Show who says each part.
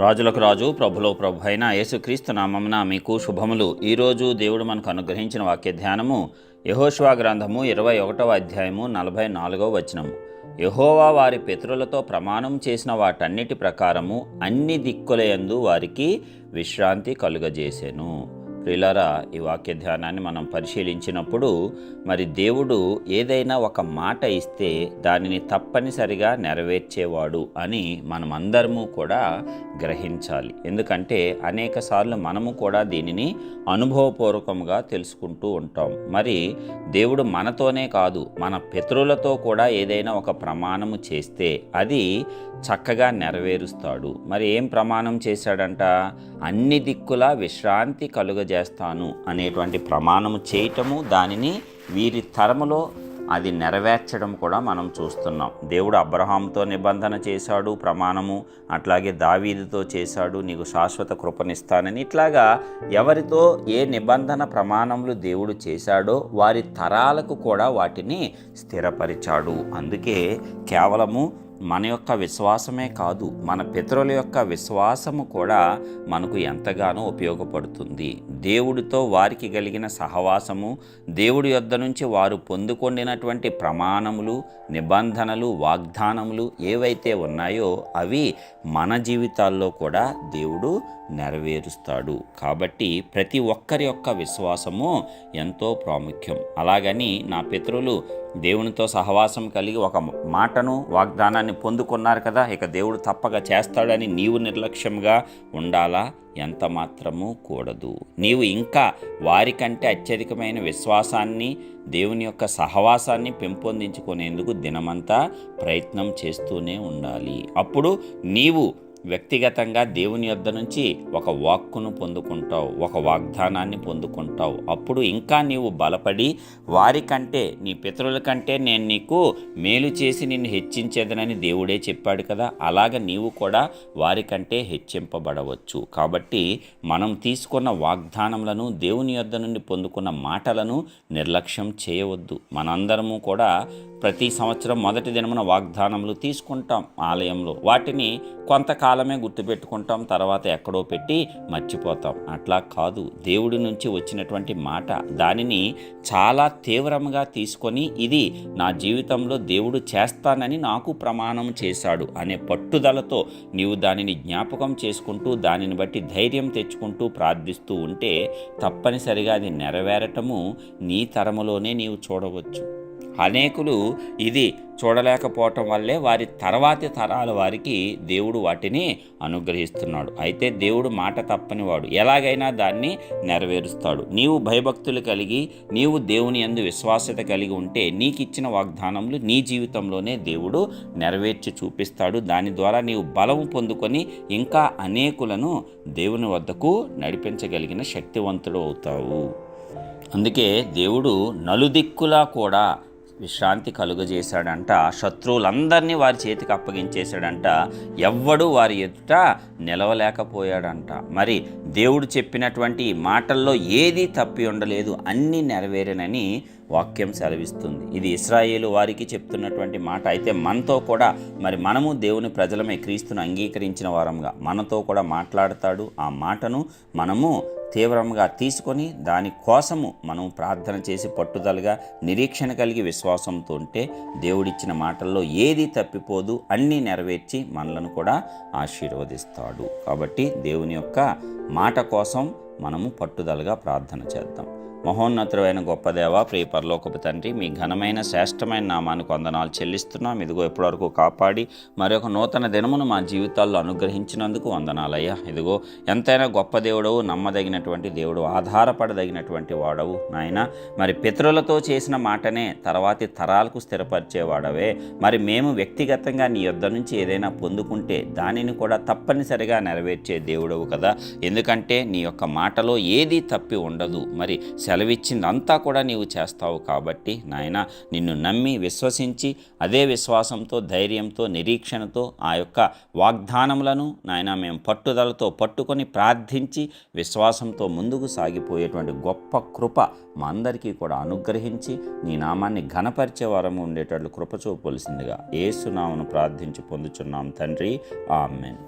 Speaker 1: రాజులకు రాజు ప్రభులో ప్రభు అయిన యేసుక్రీస్తు నామమున మీకు శుభములు. ఈరోజు దేవుడు మనకు అనుగ్రహించిన వాక్య ధ్యానము యెహోషువ గ్రంథము 21వ అధ్యాయము 44వ వచనము. యెహోవా వారి పితరులతో ప్రమాణం చేసిన వాటన్నిటి ప్రకారము అన్ని దిక్కులయందు వారికి విశ్రాంతి కలుగజేసెను. ప్రియులారా, ఈ వాక్య ధ్యానాన్ని మనం పరిశీలించినప్పుడు మరి దేవుడు ఏదైనా ఒక మాట ఇస్తే దానిని తప్పనిసరిగా నెరవేర్చేవాడు అని మనమందరము కూడా గ్రహించాలి. ఎందుకంటే అనేక సార్లు మనము కూడా దీనిని అనుభవపూర్వకంగా తెలుసుకుంటూ ఉంటాం. మరి దేవుడు మనతోనే కాదు, మన పితరులతో కూడా ఏదైనా ఒక ప్రమాణము చేస్తే అది చక్కగా నెరవేరుస్తాడు. మరి ఏం ప్రమాణం చేశాడంట? అన్ని దిక్కులా విశ్రాంతి కలుగజేస్తాను అనేటువంటి ప్రమాణము చేయటము, దానిని వీరి తరములో అది నెరవేర్చడం కూడా మనం చూస్తున్నాం. దేవుడు అబ్రహాంతో నిబంధన చేశాడు ప్రమాణము, అట్లాగే దావీదుతో చేశాడు, నీకు శాశ్వత కృపనిస్తానని. ఇట్లాగా ఎవరితో ఏ నిబంధన ప్రమాణములు దేవుడు చేశాడో వారి తరాలకు కూడా వాటిని స్థిరపరిచాడు. అందుకే కేవలము మన యొక్క విశ్వాసమే కాదు, మన పితరుల యొక్క విశ్వాసము కూడా మనకు ఎంతగానో ఉపయోగపడుతుంది. దేవుడితో వారికి కలిగిన సహవాసము, దేవుడి యొద్ద నుంచి వారు పొందుకొండినటువంటి ప్రమాణములు, నిబంధనలు, వాగ్దానములు ఏవైతే ఉన్నాయో అవి మన జీవితాల్లో కూడా దేవుడు నెరవేరుస్తాడు. కాబట్టి ప్రతి ఒక్కరి యొక్క విశ్వాసము ఎంతో ప్రాముఖ్యం. అలాగని నా పితరులు దేవునితో సహవాసం కలిగి ఒక మాటను, వాగ్దానాన్ని పొందుకున్నారు కదా, ఇక దేవుడు తప్పక చేస్తాడని నీవు నిర్లక్ష్యంగా ఉండాలా? ఎంత మాత్రము కూడదు. నీవు ఇంకా వారికంటే అత్యధికమైన విశ్వాసాన్ని, దేవుని యొక్క సహవాసాన్ని పెంపొందించుకునేందుకు దినమంతా ప్రయత్నం చేస్తూనే ఉండాలి. అప్పుడు నీవు వ్యక్తిగతంగా దేవుని యొద్ద నుంచి ఒక వాక్కును పొందుకుంటావు, ఒక వాగ్దానాన్ని పొందుకుంటావు. అప్పుడు ఇంకా నీవు బలపడి వారికంటే, నీ పితరుల కంటే నేను నీకు మేలు చేసి నిన్ను హెచ్చించేదనని దేవుడే చెప్పాడు కదా, అలాగ నీవు కూడా వారికంటే హెచ్చింపబడవచ్చు. కాబట్టి మనం తీసుకున్న వాగ్దానములను, దేవుని యొద్ద నుండి పొందుకున్న మాటలను నిర్లక్ష్యం చేయవద్దు. మనందరము కూడా ప్రతి సంవత్సరం మొదటి దినమున వాగ్దానములు తీసుకుంటాం ఆలయంలో. వాటిని కొంతకాలమే గుర్తుపెట్టుకుంటాం, తర్వాత ఎక్కడో పెట్టి మర్చిపోతాం. అట్లా కాదు, దేవుడి నుంచి వచ్చినటువంటి మాట, దానిని చాలా తీవ్రంగా తీసుకొని ఇది నా జీవితంలో దేవుడు చేస్తానని నాకు ప్రమాణం చేశాడు అనే పట్టుదలతో నీవు దానిని జ్ఞాపకం చేసుకుంటూ, దానిని బట్టి ధైర్యం తెచ్చుకుంటూ ప్రార్థిస్తూ ఉంటే తప్పనిసరిగా అది నెరవేరటము నీ తరములోనే నీవు చూడవచ్చు. అనేకులు ఇది చూడలేకపోవటం వల్లే వారి తర్వాతి తరాల వారికి దేవుడు వాటిని అనుగ్రహిస్తున్నాడు. అయితే దేవుడు మాట తప్పనివాడు, ఎలాగైనా దాన్ని నెరవేరుస్తాడు. నీవు భయభక్తులు కలిగి, నీవు దేవుని యందు విశ్వాసత కలిగి ఉంటే నీకు ఇచ్చిన వాగ్దానములు నీ జీవితంలోనే దేవుడు నెరవేర్చి చూపిస్తాడు. దాని ద్వారా నీవు బలము పొందుకొని ఇంకా అనేకులను దేవుని వద్దకు నడిపించగలిగిన శక్తివంతుడు అవుతావు. అందుకే దేవుడు నలుదిక్కులా కూడా విశ్రాంతి కలుగజేశాడంట. శత్రువులందరినీ వారి చేతికి అప్పగించేశాడంట. ఎవ్వడూ వారి ఎదుట నిలవలేకపోయాడంట. మరి దేవుడు చెప్పినటువంటి మాటల్లో ఏదీ తప్పి ఉండలేదు, అన్నీ నెరవేరేనని వాక్యం సెలవిస్తుంది. ఇది ఇశ్రాయేలు వారికి చెప్తున్నటువంటి మాట. అయితే మనతో కూడా, మరి మనము దేవుని ప్రజలమే, క్రీస్తును అంగీకరించిన వారంగా మనతో కూడా మాట్లాడతాడు. ఆ మాటను మనము తీవ్రంగా తీసుకొని దానికోసము మనం ప్రార్థన చేసి పట్టుదలగా నిరీక్షణ కలిగి విశ్వాసంతో ఉంటే దేవుడిచ్చిన మాటల్లో ఏది తప్పిపోదు, అన్నీ నెరవేర్చి మనలను కూడా ఆశీర్వదిస్తాడు. కాబట్టి దేవుని యొక్క మాట కోసం మనము పట్టుదలగా ప్రార్థన చేద్దాం. మహోన్నతుడైన గొప్ప దేవ, ప్రియ పరలోకపు తండ్రి, మీ ఘనమైన శ్రేష్టమైన నామానికి వందనాలు చెల్లిస్తున్నాం. ఇదిగో ఇప్పటివరకు కాపాడి మరొక నూతన దినమును మా జీవితాల్లో అనుగ్రహించినందుకు వందనాలయ్యా. ఇదిగో ఎంతైనా గొప్ప దేవుడవు, నమ్మదగినటువంటి దేవుడు, ఆధారపడదగినటువంటి వాడవు నాయన. మరి పితరులతో చేసిన మాటనే తర్వాతి తరాలకు స్థిరపరిచేవాడవే. మరి మేము వ్యక్తిగతంగా నీ యొద్ద నుంచి ఏదైనా పొందుకుంటే దానిని కూడా తప్పనిసరిగా నెరవేర్చే దేవుడవు కదా. ఎందుకంటే నీ యొక్క మాటలో ఏదీ తప్పి ఉండదు. మరి సెలవిచ్చిందంతా కూడా నీవు చేస్తావు. కాబట్టి నాయన, నిన్ను నమ్మి విశ్వసించి అదే విశ్వాసంతో, ధైర్యంతో, నిరీక్షణతో ఆ యొక్క వాగ్దానములను నాయన మేము పట్టుదలతో పట్టుకొని ప్రార్థించి విశ్వాసంతో ముందుకు సాగిపోయేటువంటి గొప్ప కృప మా అందరికీ కూడా అనుగ్రహించి నీ నామాన్ని ఘనపరిచే వారము ఉండేటట్లు కృప చూపవలసిందిగా యేసు నామమున ప్రార్థించి పొందుచున్నాం తండ్రి. ఆమేన్.